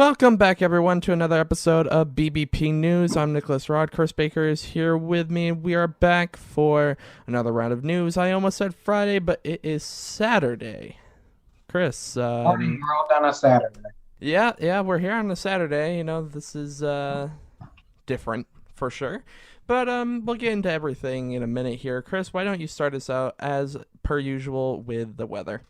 Welcome back, everyone, to another episode of BBP News. I'm Nicholas Rod. Chris Baker is here with me. We are back for another round of news. I almost said Friday, but it is Saturday. Chris, Morning, rolled on a Saturday. yeah, we're here on a Saturday. You know, this is different for sure. But we'll get into everything in a minute here. Chris, why don't you start us out as per usual with the weather?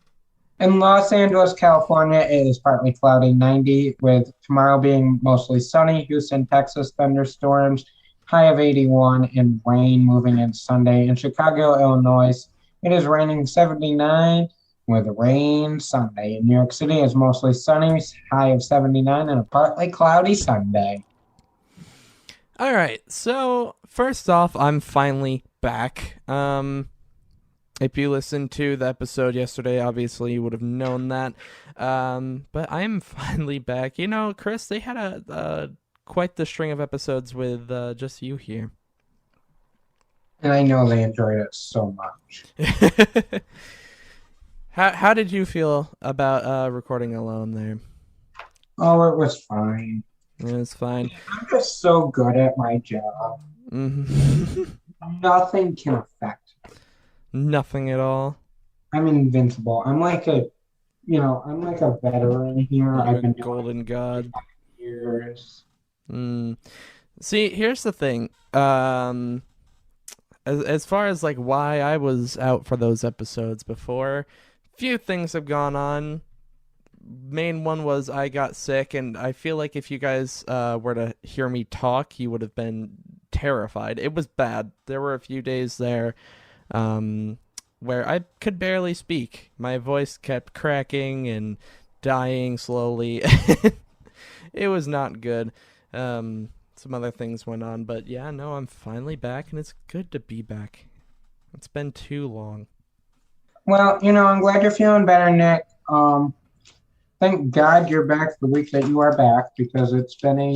In Los Angeles, California, it is partly cloudy, 90, with tomorrow being mostly sunny. Houston, Texas, thunderstorms, high of 81, and rain moving in Sunday. In Chicago, Illinois, it is raining 79 with rain Sunday. In New York City, it's mostly sunny, high of 79, and a partly cloudy Sunday. All right, so first off, I'm finally back. If you listened to the episode yesterday, obviously you would have known that. But I'm finally back. You know, Chris, they had a quite the string of episodes with just you here. And I know they enjoyed it so much. How did you feel about recording alone there? Oh, it was fine. It was fine. I'm just so good at my job. Mm-hmm. Nothing can affect. Nothing at all. I'm invincible. I'm like a veteran here. You're I've a been doing golden it god. for years. Mm. See, here's the thing. As far as like why I was out for those episodes before, few things have gone on. Main one was I got sick, and I feel like if you guys were to hear me talk, you would have been terrified. It was bad. There were a few days there where I could barely speak. My voice kept cracking and dying slowly. It was not good. Some other things went on, but yeah, no, I'm finally back, and it's good to be back. It's been too long. Well, I'm glad you're feeling better, Nick. Thank God you're back the week that you are back because It's been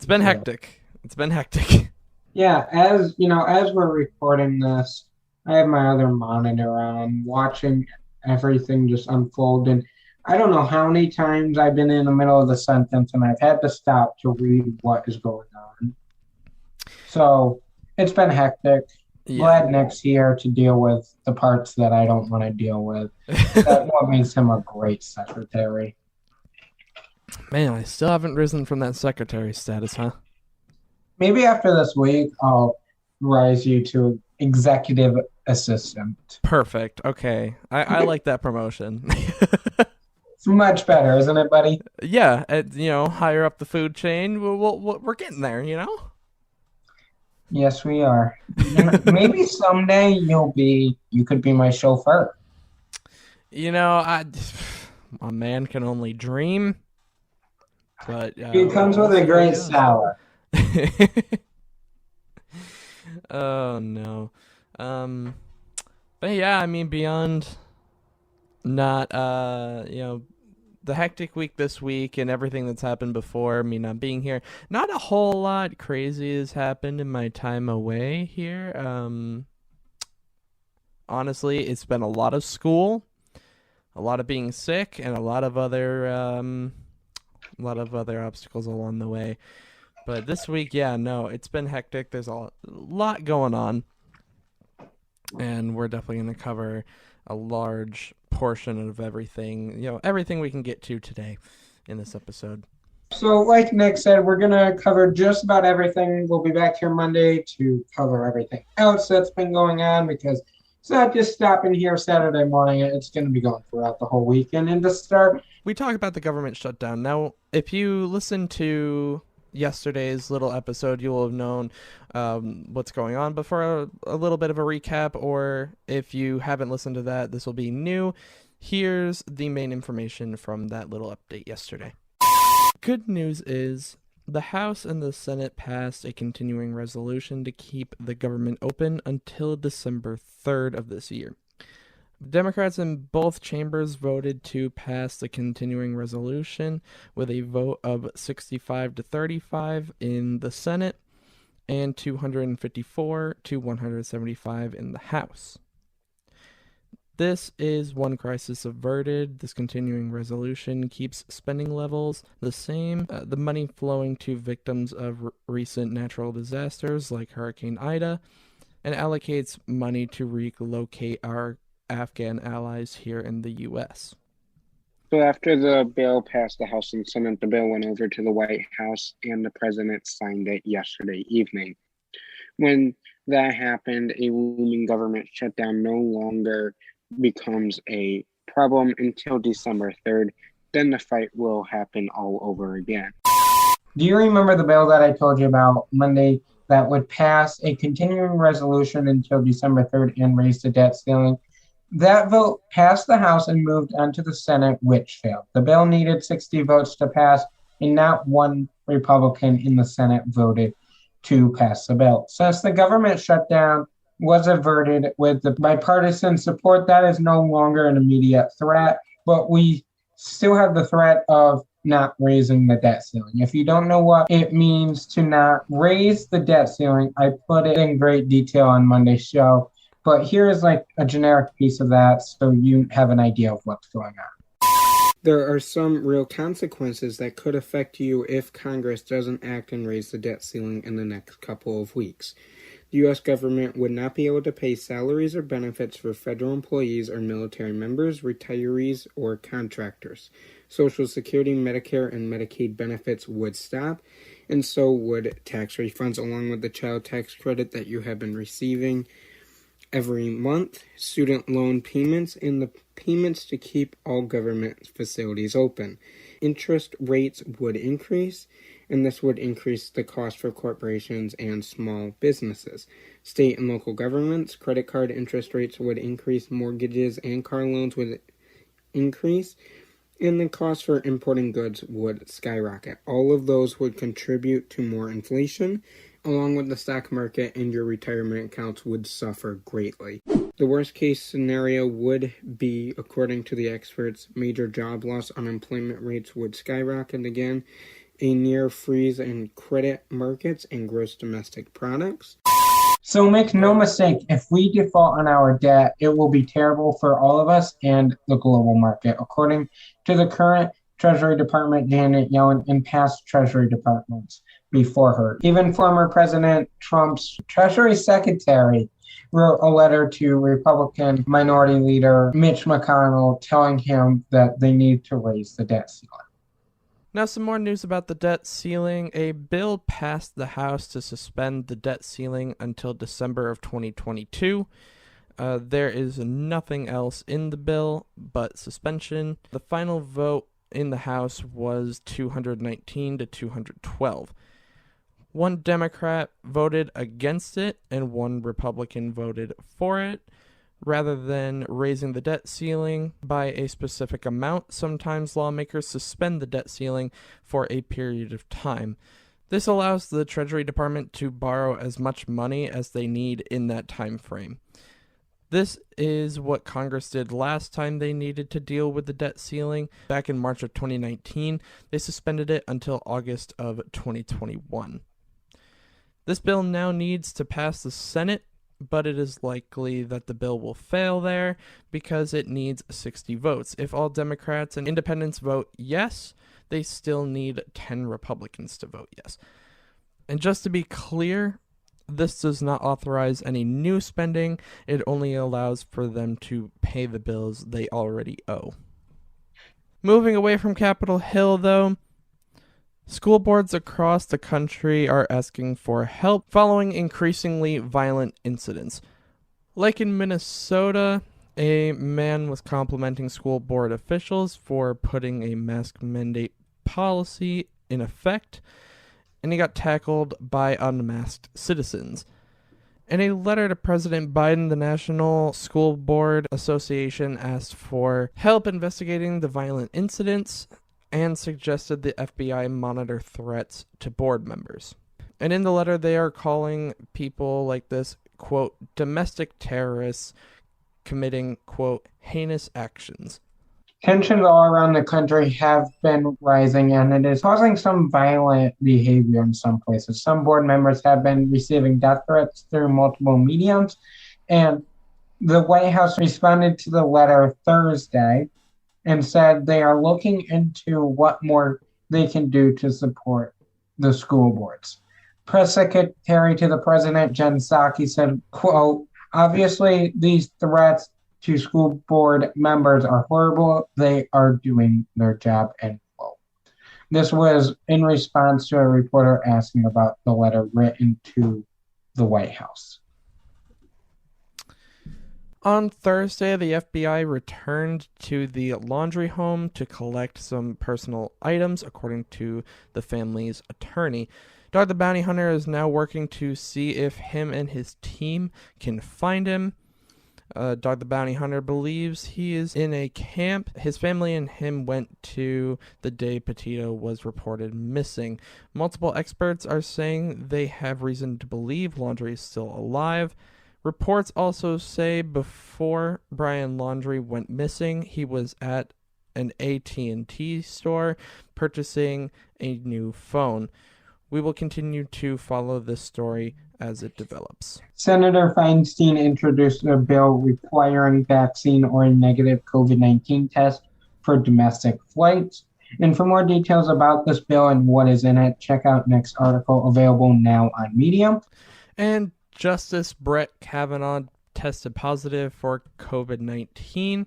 yeah. hectic. It's been hectic. Yeah, as we're recording this, I have my other monitor on, watching everything just unfold. And I don't know how many times I've been in the middle of the sentence and I've had to stop to read what is going on. So it's been hectic. Yeah. Glad Nick's here to deal with the parts that I don't want to deal with. That's what makes him a great secretary. Man, I still haven't risen from that secretary status, huh? Maybe after this week, I'll rise you to executive assistant. Perfect. Okay. I like that promotion. It's much better, isn't it, buddy? Yeah, higher up the food chain, we're getting there, you know? Yes, we are. Maybe someday you could be my chauffeur. You know, a man can only dream, but It comes we'll with a see how it great goes. salad. Oh no. Um, but yeah, I mean, beyond not the hectic week this week and everything that's happened before me not being here, not a whole lot crazy has happened in my time away here. Honestly, it's been a lot of school, a lot of being sick, and a lot of other obstacles along the way. But this week, yeah, no, it's been hectic. There's a lot going on, and we're definitely going to cover a large portion of everything, everything we can get to today in this episode. So, like Nick said, we're going to cover just about everything. We'll be back here Monday to cover everything else that's been going on because it's not just stopping here Saturday morning. It's going to be going throughout the whole weekend. And to start, We talk about the government shutdown. Now, if you listen to yesterday's little episode, you will have known what's going on. But for a little bit of a recap, or if you haven't listened to that, this will be new. Here's the main information from that little update yesterday. Good news is the House and the Senate passed a continuing resolution to keep the government open until December 3rd of this year. Democrats in both chambers voted to pass the continuing resolution with a vote of 65 to 35 in the Senate and 254 to 175 in the House. This is one crisis averted. This continuing resolution keeps spending levels the same. The money flowing to victims of recent natural disasters like Hurricane Ida, and allocates money to relocate our Afghan allies here in the U.S. So after the bill passed the House and Senate, the bill went over to the White House and the president signed it yesterday evening. When that happened, a looming government shutdown no longer becomes a problem until December 3rd. Then the fight will happen all over again. Do you remember the bill that I told you about Monday that would pass a continuing resolution until December 3rd and raise the debt ceiling? That vote passed the House and moved on to the Senate, which failed. The bill needed 60 votes to pass, and not one Republican in the Senate voted to pass the bill. Since the government shutdown was averted with the bipartisan support, that is no longer an immediate threat, but we still have the threat of not raising the debt ceiling. If you don't know what it means to not raise the debt ceiling, I put it in great detail on Monday's show, but here is like a generic piece of that so you have an idea of what's going on. There are some real consequences that could affect you if Congress doesn't act and raise the debt ceiling in the next couple of weeks. The U.S. government would not be able to pay salaries or benefits for federal employees or military members, retirees, or contractors. Social Security, Medicare, and Medicaid benefits would stop, and so would tax refunds along with the child tax credit that you have been receiving every month, student loan payments, and the payments to keep all government facilities open. Interest rates would increase, and this would increase the cost for corporations and small businesses. State and local governments, credit card interest rates would increase, mortgages and car loans would increase, and the cost for importing goods would skyrocket. All of those would contribute to more inflation, along with the stock market, and your retirement accounts would suffer greatly. The worst case scenario would be, according to the experts, major job loss, unemployment rates would skyrocket again, a near freeze in credit markets and gross domestic products. So make no mistake, if we default on our debt, it will be terrible for all of us and the global market, according to the current Treasury Department, Janet Yellen, and past Treasury Departments before her. Even former President Trump's Treasury Secretary wrote a letter to Republican Minority Leader Mitch McConnell telling him that they need to raise the debt ceiling. Now, some more news about the debt ceiling. A bill passed the House to suspend the debt ceiling until December of 2022. There is nothing else in the bill but suspension. The final vote in the House was 219 to 212. One Democrat voted against it and one Republican voted for it. Rather than raising the debt ceiling by a specific amount, sometimes lawmakers suspend the debt ceiling for a period of time. This allows the Treasury Department to borrow as much money as they need in that time frame. This is what Congress did last time they needed to deal with the debt ceiling. Back in March of 2019, they suspended it until August of 2021. This bill now needs to pass the Senate, but it is likely that the bill will fail there because it needs 60 votes. If all Democrats and independents vote yes, they still need 10 Republicans to vote yes. And just to be clear, this does not authorize any new spending. It only allows for them to pay the bills they already owe. Moving away from Capitol Hill, though, school boards across the country are asking for help following increasingly violent incidents. Like in Minnesota, a man was complimenting school board officials for putting a mask mandate policy in effect, and he got tackled by unmasked citizens. In a letter to President Biden, the National School Board Association asked for help investigating the violent incidents and suggested the FBI monitor threats to board members. And in the letter, they are calling people like this, quote, domestic terrorists committing, quote, heinous actions. Tensions all around the country have been rising, and it is causing some violent behavior in some places. Some board members have been receiving death threats through multiple mediums, and The White House responded to the letter Thursday and said they are looking into what more they can do to support the school boards. Press Secretary to the President, Jen Psaki, said, quote, obviously, these threats to school board members are horrible. They are doing their job, end quote. This was in response to a reporter asking about the letter written to the White House. On Thursday, the FBI returned to the Laundrie home to collect some personal items, according to the family's attorney. Dog the Bounty Hunter is now working to see if him and his team can find him. Dog the Bounty Hunter believes he is in a camp his family and him went to the day Petito was reported missing. Multiple experts are saying they have reason to believe Laundrie is still alive. Reports also say before Brian Laundrie went missing, he was at an AT&T store purchasing a new phone. We will continue to follow this story as it develops. Senator Feinstein introduced a bill requiring vaccine or a negative COVID-19 test for domestic flights. And for more details about this bill and what is in it, check out next article available now on Medium. And Justice Brett Kavanaugh tested positive for COVID-19.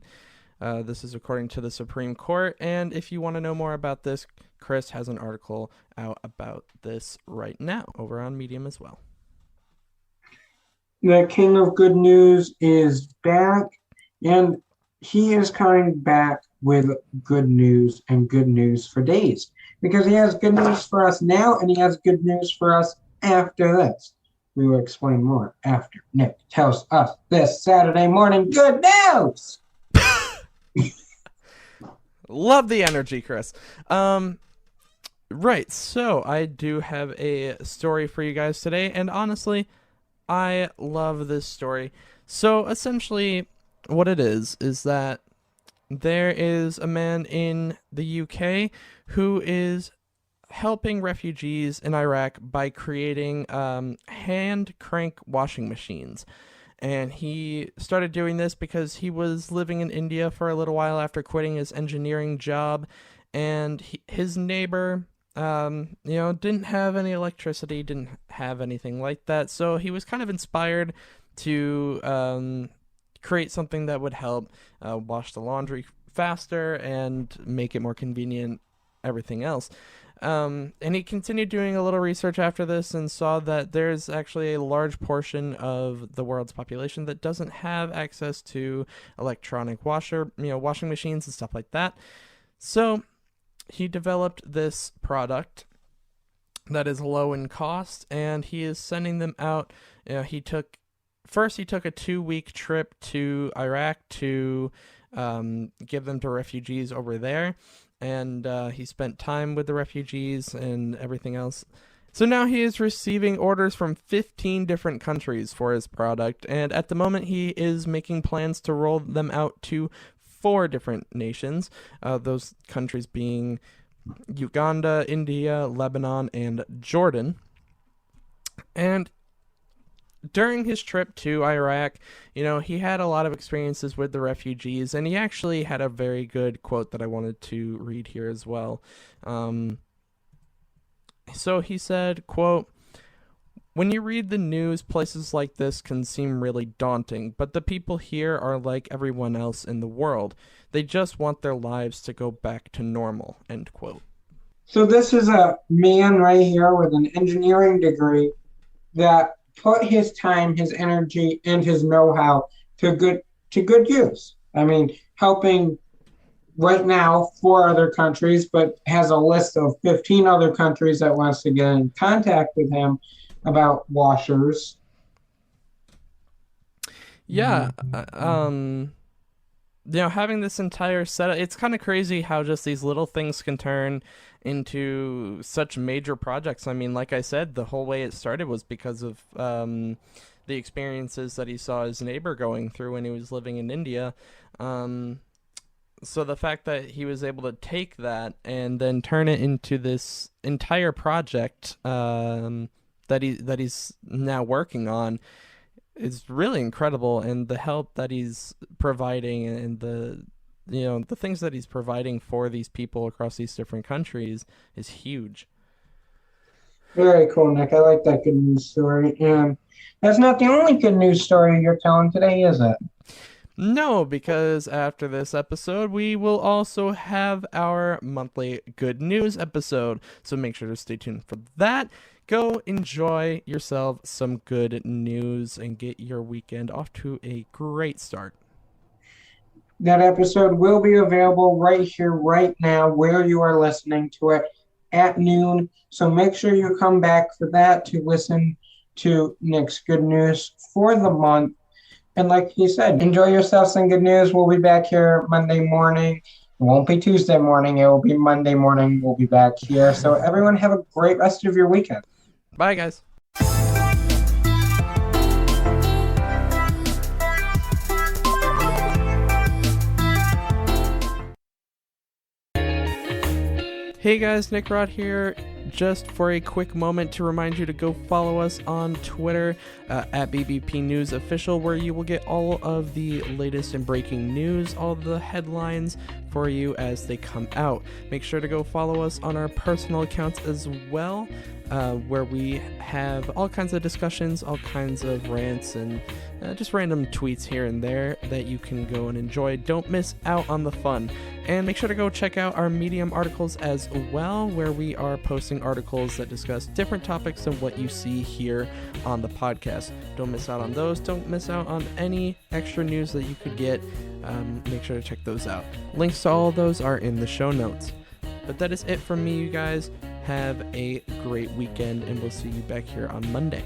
This is according to the Supreme Court. And if you want to know more about this, Chris has an article out about this right now over on Medium as well. The King of Good News is back, and he is coming back with good news and good news for days, because he has good news for us now and he has good news for us after this. We will explain more after Nick tells us this Saturday morning good news. Love the energy, Chris. Right, so I do have a story for you guys today, and honestly, I love this story. So essentially, what it is that there is a man in the UK who is helping refugees in Iraq by creating hand crank washing machines. And he started doing this because he was living in India for a little while after quitting his engineering job, and his neighbor didn't have any electricity, didn't have anything like that. So he was kind of inspired to create something that would help wash the laundry faster and make it more convenient, everything else. And he continued doing a little research after this and saw that there's actually a large portion of the world's population that doesn't have access to electronic washing machines and stuff like that. So he developed this product that is low in cost, and he is sending them out. He took a 2-week trip to Iraq to give them to refugees over there, and he spent time with the refugees and everything else. So now he is receiving orders from 15 different countries for his product, and at the moment he is making plans to roll them out to 4 different nations, those countries being Uganda, India, Lebanon, and Jordan. And during his trip to Iraq, he had a lot of experiences with the refugees, and he actually had a very good quote that I wanted to read here as well. So he said, quote, "When you read the news, places like this can seem really daunting, but the people here are like everyone else in the world. They just want their lives to go back to normal," end quote. So this is a man right here with an engineering degree that put his time, his energy, and his know-how to good use. I mean, helping right now 4 other countries, but has a list of 15 other countries that wants to get in contact with him about washers. Yeah, having this entire setup, it's kind of crazy how just these little things can turn into such major projects. I mean, like I said, the whole way it started was because of the experiences that he saw his neighbor going through when he was living in India. So the fact that he was able to take that and then turn it into this entire project that he's now working on, is really incredible, and the help that he's providing and the things that he's providing for these people across these different countries is huge. Very cool, Nick. I like that good news story. And that's not the only good news story you're telling today, is it? No, because after this episode, we will also have our monthly good news episode. So make sure to stay tuned for that. Go enjoy yourself some good news and get your weekend off to a great start. That episode will be available right here, right now, where you are listening to it at noon. So make sure you come back for that to listen to Nick's good news for the month. And like he said, enjoy yourself some good news. We'll be back here Monday morning. It won't be Tuesday morning. It will be Monday morning. We'll be back here. So everyone have a great rest of your weekend. Bye, guys. Hey guys, Nick Rod here. Just for a quick moment to remind you to go follow us on Twitter at BBP News Official, where you will get all of the latest and breaking news, all the headlines for you as they come out. Make sure to go follow us on our personal accounts as well, where we have all kinds of discussions, all kinds of rants, and just random tweets here and there that you can go and enjoy. Don't miss out on the fun. And make sure to go check out our Medium articles as well, where we are posting articles that discuss different topics than what you see here on the podcast. Don't miss out on those. Don't miss out on any extra news that you could get. Make sure to check those out. Links to all of those are in the show notes. But that is it from me, you guys. Have a great weekend, and we'll see you back here on Monday.